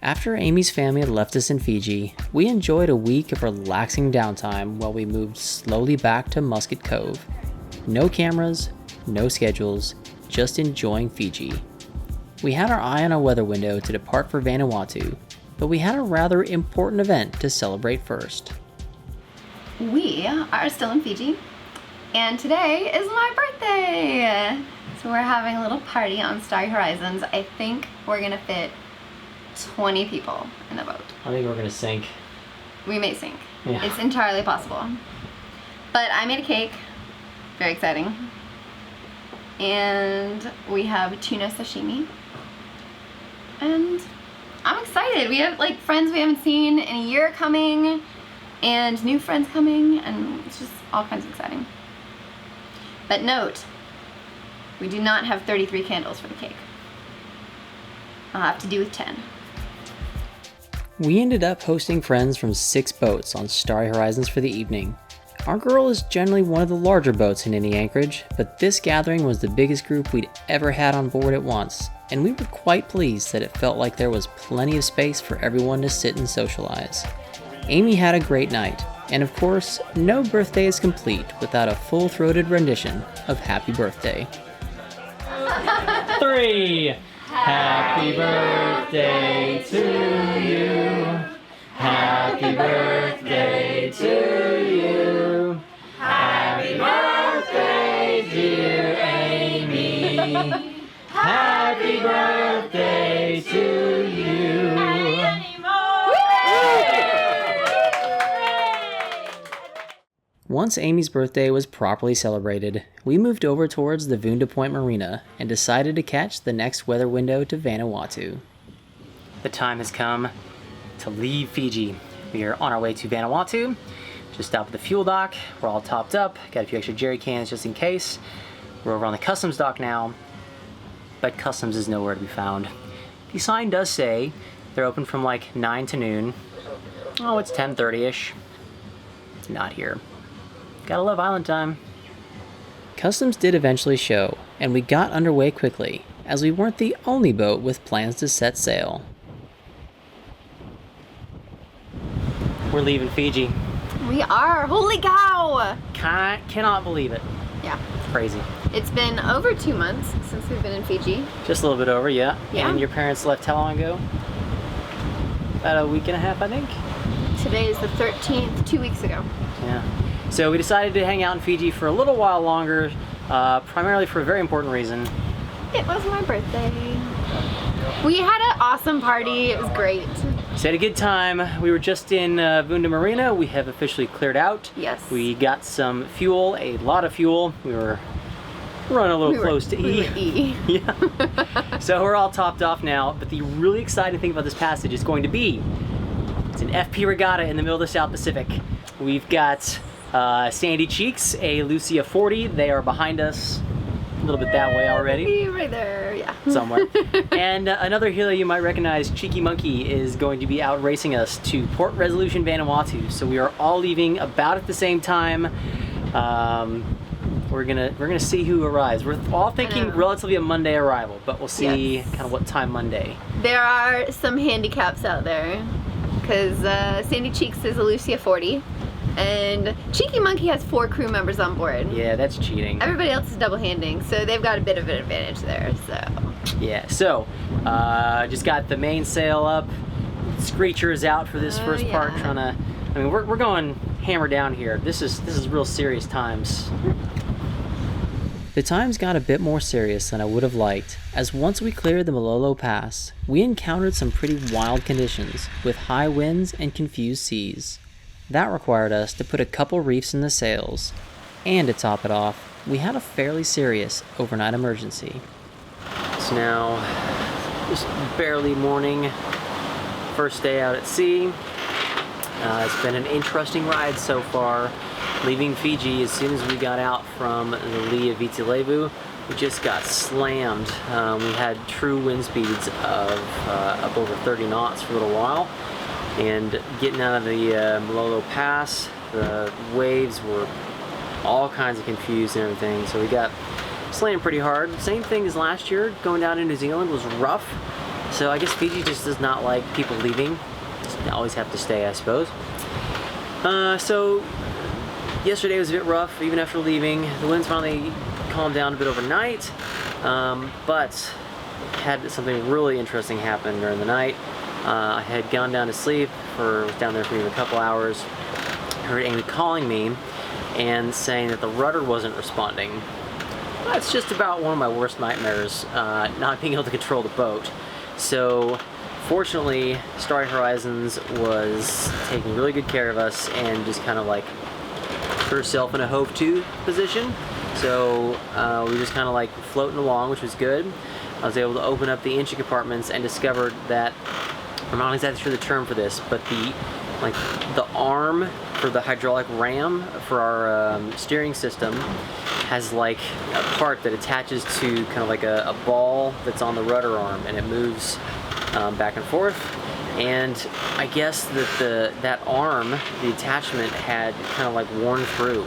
After Amy's family had left us in Fiji, we enjoyed a week of relaxing downtime while we moved slowly back to Musket Cove. No cameras, no schedules, just enjoying Fiji. We had our eye on a weather window to depart for Vanuatu, but we had a rather important event to celebrate first. We are still in Fiji, and today is my birthday! So we're having a little party on Starry Horizons. I think we're gonna fit 20 people in the boat. I think we're gonna sink. We may sink. Yeah. It's entirely possible. But I made a cake. Very exciting. And we have tuna sashimi. And I'm excited. We have like friends we haven't seen in a year coming, and new friends coming, and it's just all kinds of exciting. But note, we do not have 33 candles for the cake. I'll have to do with 10. We ended up hosting friends from 6 boats on Starry Horizons for the evening. Our girl is generally one of the larger boats in any anchorage, but this gathering was the biggest group we'd ever had on board at once, and we were quite pleased that it felt like there was plenty of space for everyone to sit and socialize. Amy had a great night, and of course, no birthday is complete without a full-throated rendition of Happy Birthday. 3! Happy birthday to you. Happy birthday to you. Happy birthday, dear Amy. Happy birthday to you. Once Amy's birthday was properly celebrated, we moved over towards the Vanuatu Point Marina and decided to catch the next weather window to Vanuatu. The time has come to leave Fiji. We are on our way to Vanuatu. Just stopped at the fuel dock. We're all topped up. Got a few extra jerry cans just in case. We're over on the customs dock now, but customs is nowhere to be found. The sign does say they're open from like 9 to noon. Oh, it's 10:30-ish. It's not here. Gotta love island time. Customs did eventually show, and we got underway quickly, as we weren't the only boat with plans to set sail. We're leaving Fiji. We are! Holy cow! Cannot believe it. Yeah. Crazy. It's been over 2 months since we've been in Fiji. Just a little bit over, yeah. Yeah. And your parents left how long ago? About a week and a half, I think. Today is the 13th, 2 weeks ago. Yeah. So we decided to hang out in Fiji for a little while longer, primarily for a very important reason. It was my birthday. We had an awesome party. It was great. So had a good time. We were just in Vanuatu Marina. We have officially cleared out. Yes. We got some fuel, a lot of fuel. We were running a little close to E. Yeah. So we're all topped off now, but the really exciting thing about this passage is going to be, it's an FP Regatta in the middle of the South Pacific. We've got Sandy Cheeks, a Lucia 40. They are behind us a little bit that way already. Right there, yeah. Somewhere. And another hero you might recognize, Cheeky Monkey, is going to be out racing us to Port Resolution, Vanuatu. So we are all leaving about at the same time. We're gonna see who arrives. We're all thinking relatively a Monday arrival, but we'll see kind of what time Monday. There are some handicaps out there, because Sandy Cheeks is a Lucia 40. And Cheeky Monkey has 4 crew members on board. Yeah, that's cheating. Everybody else is double handing, so they've got a bit of an advantage there, so. Yeah, so, just got the mainsail up. Screecher is out for this first part, trying to, I mean, we're going hammer down here. This is real serious times. The times got a bit more serious than I would have liked, as once we cleared the Malolo Pass, we encountered some pretty wild conditions, with high winds and confused seas. That required us to put a couple reefs in the sails, and to top it off, we had a fairly serious overnight emergency. It's now just barely morning, first day out at sea. It's been an interesting ride so far. Leaving Fiji, as soon as we got out from the lee of Viti Levu, we just got slammed. We had true wind speeds of up over 30 knots for a little while. And getting out of the Malolo Pass, the waves were all kinds of confused and everything, so we got slammed pretty hard. Same thing as last year, going down to New Zealand was rough. So I guess Fiji just does not like people leaving. Just always have to stay, I suppose. So yesterday was a bit rough, even after leaving. The winds finally calmed down a bit overnight, but had something really interesting happen during the night. I had gone down to sleep, was down there for even a couple hours. I heard Amy calling me and saying that the rudder wasn't responding. That's just about one of my worst nightmares, not being able to control the boat. So fortunately, Starry Horizons was taking really good care of us and just kind of like put herself in a hove to position. So we just kind of like floating along, which was good. I was able to open up the engine compartments and discovered that, I'm not exactly sure the term for this, but the arm for the hydraulic ram for our steering system has like a part that attaches to kind of like a ball that's on the rudder arm, and it moves back and forth. And I guess that that arm, the attachment, had kind of like worn through,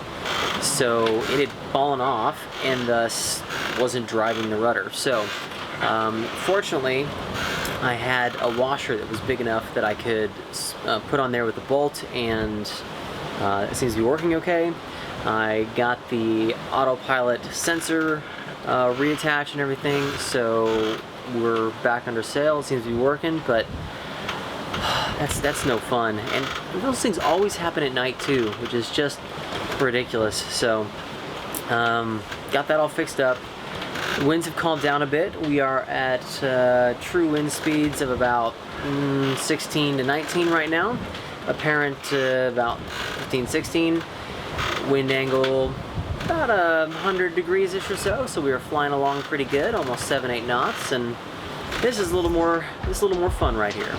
so it had fallen off and thus wasn't driving the rudder. So fortunately, I had a washer that was big enough that I could put on there with the bolt, and it seems to be working okay. I got the autopilot sensor reattached and everything, so we're back under sail. It seems to be working, but that's no fun. And those things always happen at night too, which is just ridiculous. So got that all fixed up. Winds have calmed down a bit. We are at true wind speeds of about 16 to 19 right now. Apparent about 15, 16. Wind angle about 100 degrees-ish or so. So we are flying along pretty good, almost 7, 8 knots, and this is a little more fun right here.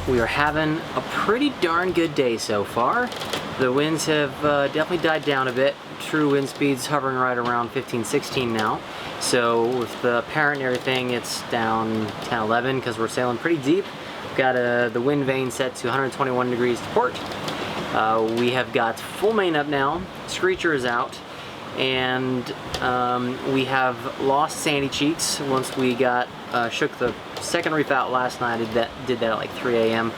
We are having a pretty darn good day so far. The winds have definitely died down a bit. True wind speeds hovering right around 15, 16 now. So with the apparent and everything, it's down 10, 11 because we're sailing pretty deep. We've got the wind vane set to 121 degrees to port. We have got full main up now. Screecher is out. And we have lost sandy cheeks once we got shook the second reef out last night. I did that at like 3 a.m.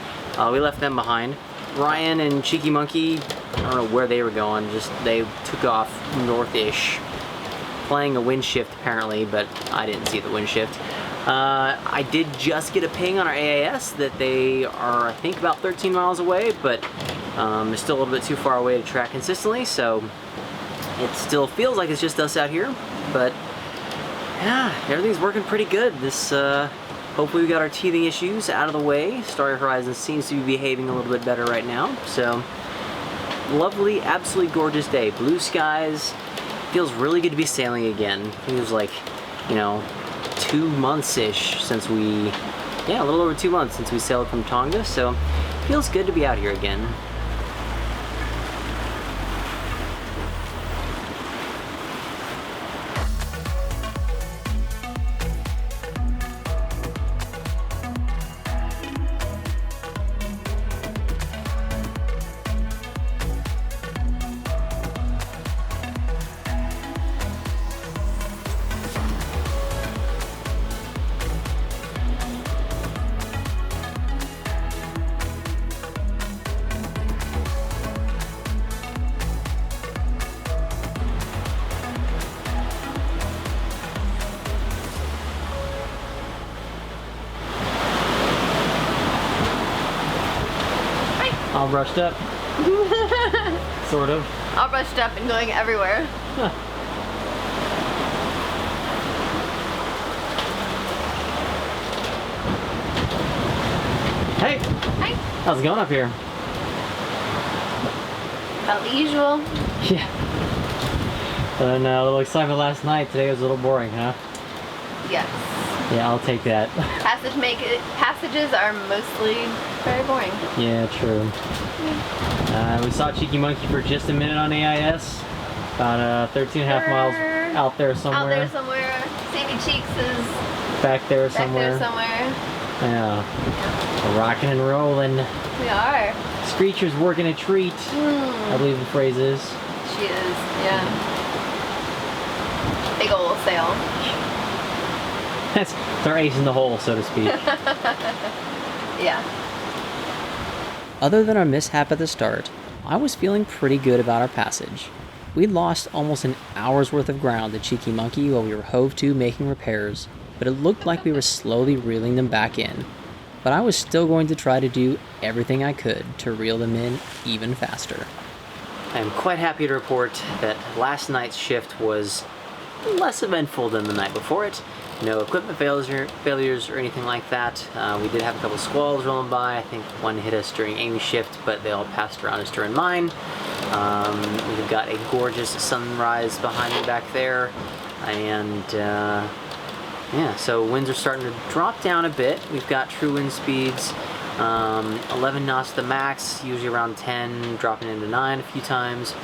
We left them behind. Ryan and Cheeky Monkey, I don't know where they were going, just they took off north-ish, playing a wind shift apparently, but I didn't see the wind shift. I did just get a ping on our AIS that they are, I think, about 13 miles away, but it's still a little bit too far away to track consistently, so it still feels like it's just us out here, but yeah, everything's working pretty good. This, hopefully we got our teething issues out of the way. Starry Horizons seems to be behaving a little bit better right now, so lovely, absolutely gorgeous day. Blue skies, feels really good to be sailing again. I think it was like, you know, 2 months-ish since we, yeah, a little over 2 months since we sailed from Tonga, so feels good to be out here again. All brushed up. Sort of. All brushed up and going everywhere. Huh. Hey! Hi! How's it going up here? About the usual. Yeah. And a little excitement last night. Today was a little boring, huh? Yes. Yeah, I'll take that. Passages are mostly very boring. Yeah, true. We saw Cheeky Monkey for just a minute on AIS. About 13.5 miles out there somewhere. Out there somewhere. Sandy Cheeks is back there somewhere. Yeah. We're rocking and rolling. We are. Screecher's working a treat. I believe the phrase is. She is, yeah. Big ol' sail. That's our ace in the hole, so to speak. Yeah. Other than our mishap at the start, I was feeling pretty good about our passage. We'd lost almost an hour's worth of ground at Cheeky Monkey while we were hove to making repairs, but it looked like we were slowly reeling them back in. But I was still going to try to do everything I could to reel them in even faster. I am quite happy to report that last night's shift was less eventful than the night before it. No equipment failures or anything like that. We did have a couple squalls rolling by. I think one hit us during Amy's shift, but they all passed around us during mine. We've got a gorgeous sunrise behind me back there. And yeah, so winds are starting to drop down a bit. We've got true wind speeds, 11 knots to the max, usually around 10, dropping into 9 a few times.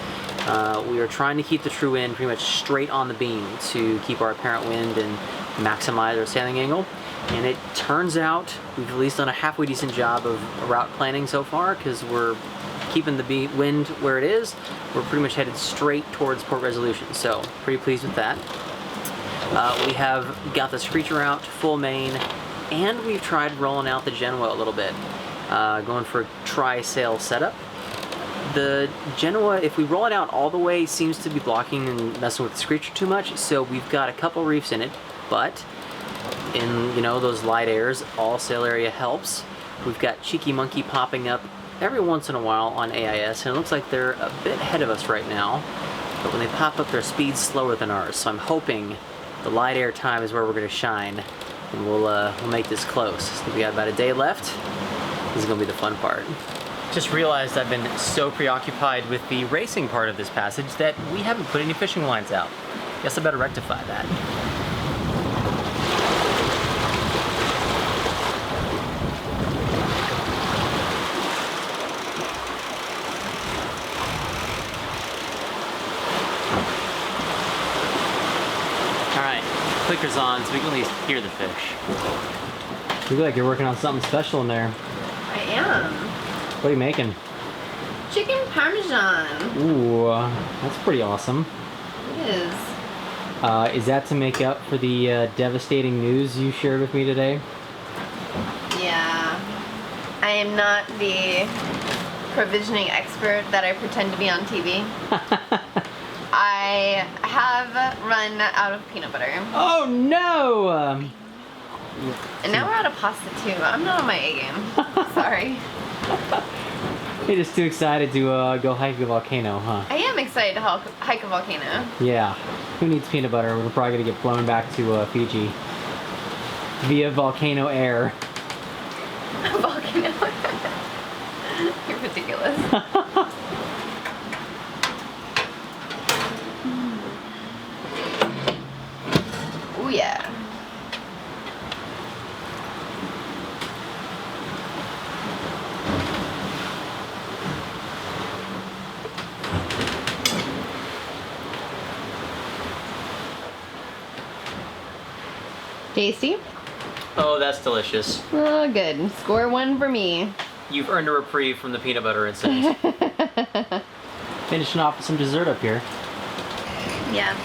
We are trying to keep the true wind pretty much straight on the beam to keep our apparent wind and maximize our sailing angle. And it turns out we've at least done a halfway decent job of route planning so far, because we're keeping the wind where it is. We're pretty much headed straight towards Port Resolution, so pretty pleased with that. We have got the Screecher out full main, and we've tried rolling out the Genoa a little bit, going for a tri-sail setup. The Genoa, if we roll it out all the way, seems to be blocking and messing with the Screecher too much, so we've got a couple reefs in it, but in, you know, those light airs, all sail area helps. We've got Cheeky Monkey popping up every once in a while on AIS, and it looks like they're a bit ahead of us right now, but when they pop up, their speed's slower than ours, so I'm hoping the light air time is where we're going to shine, and we'll make this close. So we got about a day left. This is going to be the fun part. Just realized I've been so preoccupied with the racing part of this passage that we haven't put any fishing lines out. Guess I better rectify that. Alright, clicker's on so we can at least hear the fish. You look like you're working on something special in there. I am. What are you making? Chicken Parmesan. Ooh, that's pretty awesome. It is. Is that to make up for the devastating news you shared with me today? Yeah. I am not the provisioning expert that I pretend to be on TV. I have run out of peanut butter. Oh no! And now we're out of pasta too. I'm not on my A game. Sorry. You're just too excited to go hike a volcano, huh? I am excited to hike a volcano. Yeah. Who needs peanut butter? We're probably gonna get blown back to Fiji via volcano air. Volcano. You're ridiculous. Oh yeah. Tasty? Oh, that's delicious. Oh, good. Score one for me. You've earned a reprieve from the peanut butter incident. Finishing off with some dessert up here. Yeah.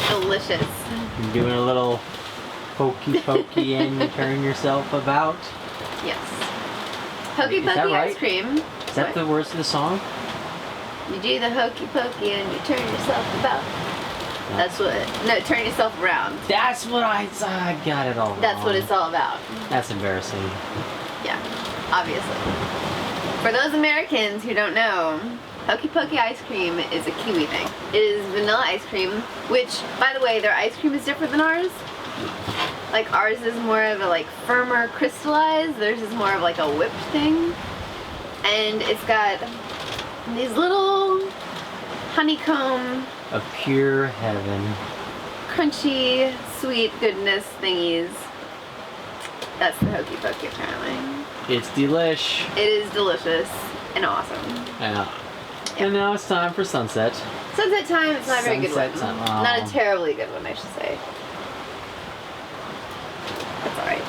Delicious. You're doing a little hokey pokey and you turn yourself about. Yes. Hokey Is that pokey right? ice cream. Is that the words of the song? You do the hokey pokey and you turn yourself about. That's what. No, turn yourself around. That's what I got it all wrong. That's what it's all about. That's embarrassing. Yeah, obviously. For those Americans who don't know, Hokey Pokey ice cream is a Kiwi thing. It is vanilla ice cream, which, by the way, their ice cream is different than ours. Like, ours is more of a, like, firmer crystallized. Theirs is more of, like, a whipped thing. And it's got these little honeycomb, of pure heaven. crunchy, sweet goodness thingies. That's the hokey pokey apparently. It's delish. It is delicious and awesome. Yeah. And now it's time for sunset. Sunset time, it's not a very good one. Sunset time. Not a terribly good one, I should say. That's alright.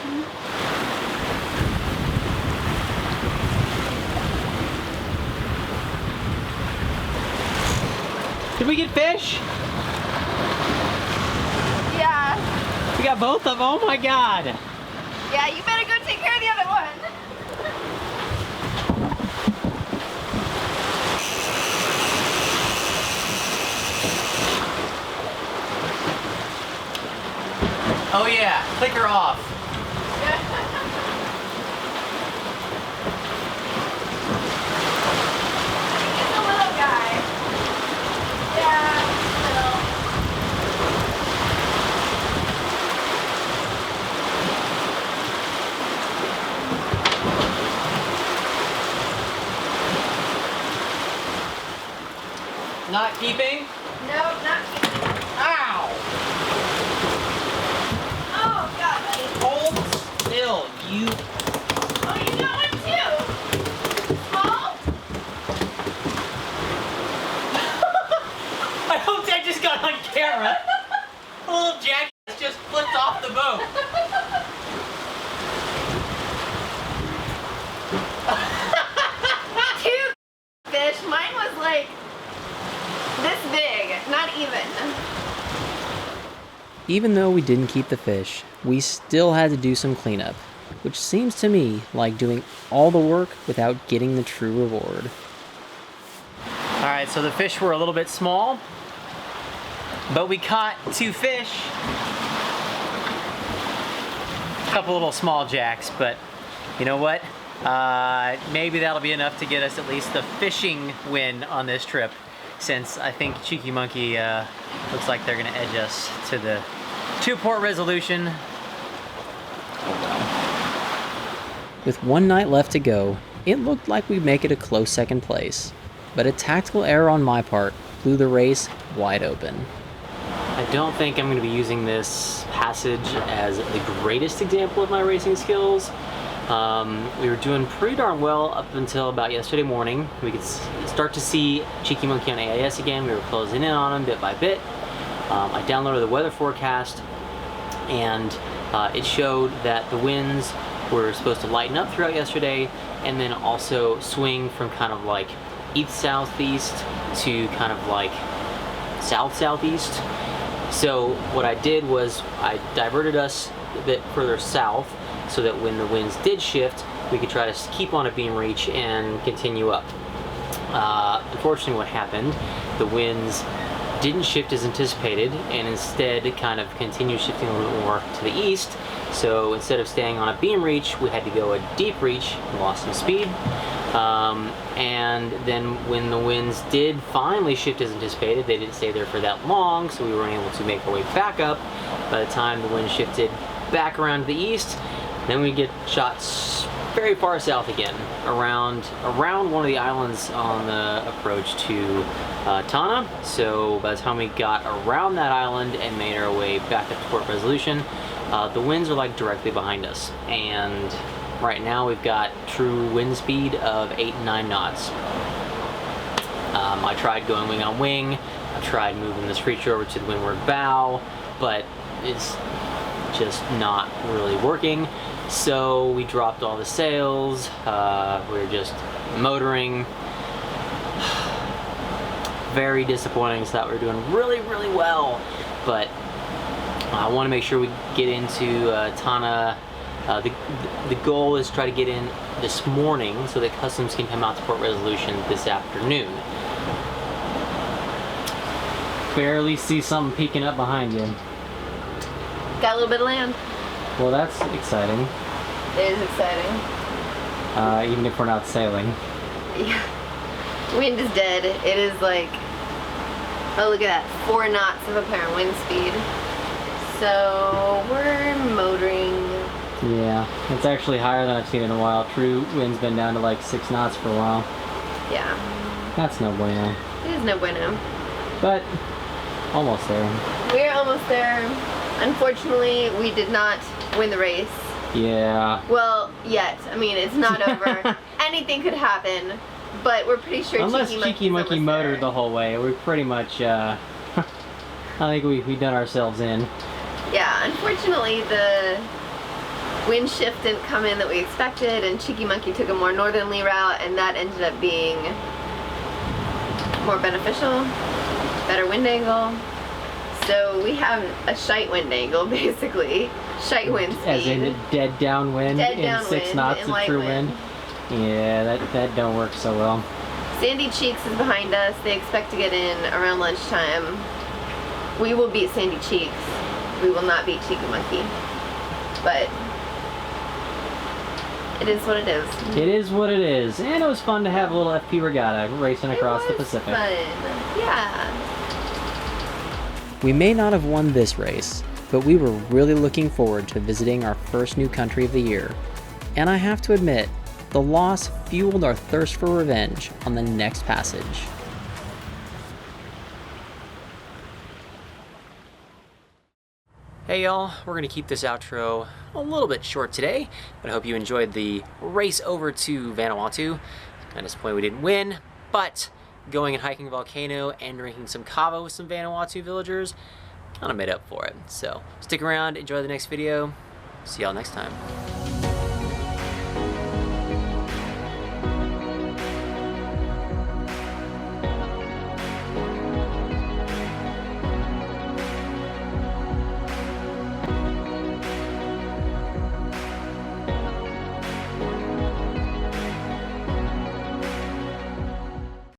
Did we get fish? Yeah. We got both of them. Oh my god. Yeah, you better go take care of the other one. Oh yeah, click her off. It's a little guy. Yeah, little. Not keeping? Nope, not keeping. Ow! Oh, God, buddy. Hold still, you. Oh, you got one too? Small? I hope that just got on camera. The little jackass just flipped off the boat. Two fish. Mine was like this big, not even. Even though we didn't keep the fish, we still had to do some cleanup, which seems to me like doing all the work without getting the true reward. Alright, so the fish were a little bit small, but we caught 2 fish. A couple little small jacks, but you know what? Maybe that'll be enough to get us at least a fishing win on this trip, since I think Cheeky Monkey looks like they're gonna edge us to the 2-port resolution. With one night left to go, it looked like we'd make it a close second place, but a tactical error on my part blew the race wide open. I don't think I'm going to be using this passage as the greatest example of my racing skills. We were doing pretty darn well up until about yesterday morning. We could start to see Cheeky Monkey on AIS again. We were closing in on him bit by bit. I downloaded the weather forecast, and it showed that the winds were supposed to lighten up throughout yesterday and then also swing from kind of like east-southeast to kind of like south-southeast. So what I did was I diverted us a bit further south so that when the winds did shift, we could try to keep on a beam reach and continue up. Unfortunately, what happened, the winds didn't shift as anticipated and instead kind of continued shifting a little bit more to the east. So instead of staying on a beam reach, we had to go a deep reach and lost some speed. And then when the winds did finally shift as anticipated, they didn't stay there for that long, so we weren't able to make our way back up. By the time the wind shifted back around to the east, then we get shots very far south again, around one of the islands on the approach to Tana. So by the time we got around that island and made our way back up to port resolution, the winds are like directly behind us, and right now we've got true wind speed of 8 and 9 knots. I tried going wing on wing, I tried moving the Screecher over to the windward bow, but it's just not really working. So we dropped all the sails, we're just motoring. Very disappointing, so that we're doing really, really well, but I want to make sure we get into Tana. The goal is to try to get in this morning so that Customs can come out to Port Resolution this afternoon. Barely see something peeking up behind you. Got a little bit of land. Well, that's exciting. It is exciting. Even if we're not sailing. Yeah. Wind is dead. It is like, oh look at that, 4 knots of apparent wind speed. So we're motoring. Yeah, it's actually higher than I've seen in a while. True wind's been down to like 6 knots for a while. Yeah. That's no bueno. It is no bueno. but almost there. We're almost there. Unfortunately, we did not win the race. Yeah. Well, yet. I mean, it's not over. Anything could happen, but we're pretty sure Unless Cheeky Monkey motored the whole way, we pretty much, I think we done ourselves in. Yeah, unfortunately, the wind shift didn't come in that we expected, and Cheeky Monkey took a more northerly route, and that ended up being more beneficial, better wind angle. So we have a shite wind angle, basically. Shite wind speed. As in dead downwind Dead in downwind 6 knots and of light true wind. wind. Yeah, that don't work so well. Sandy Cheeks is behind us. They expect to get in around lunchtime. We will beat Sandy Cheeks. We will not beat Cheeky Monkey. But it is what it is. It is what it is. And it was fun to have a little FP Regatta racing across the Pacific. Fun. Yeah. We may not have won this race, but we were really looking forward to visiting our first new country of the year. And I have to admit, the loss fueled our thirst for revenge on the next passage. Hey y'all, we're going to keep this outro a little bit short today, but I hope you enjoyed the race over to Vanuatu. Kind of disappointed we didn't win, but going and hiking a volcano and drinking some kava with some Vanuatu villagers kind of made up for it. So stick around, enjoy the next video. See y'all next time.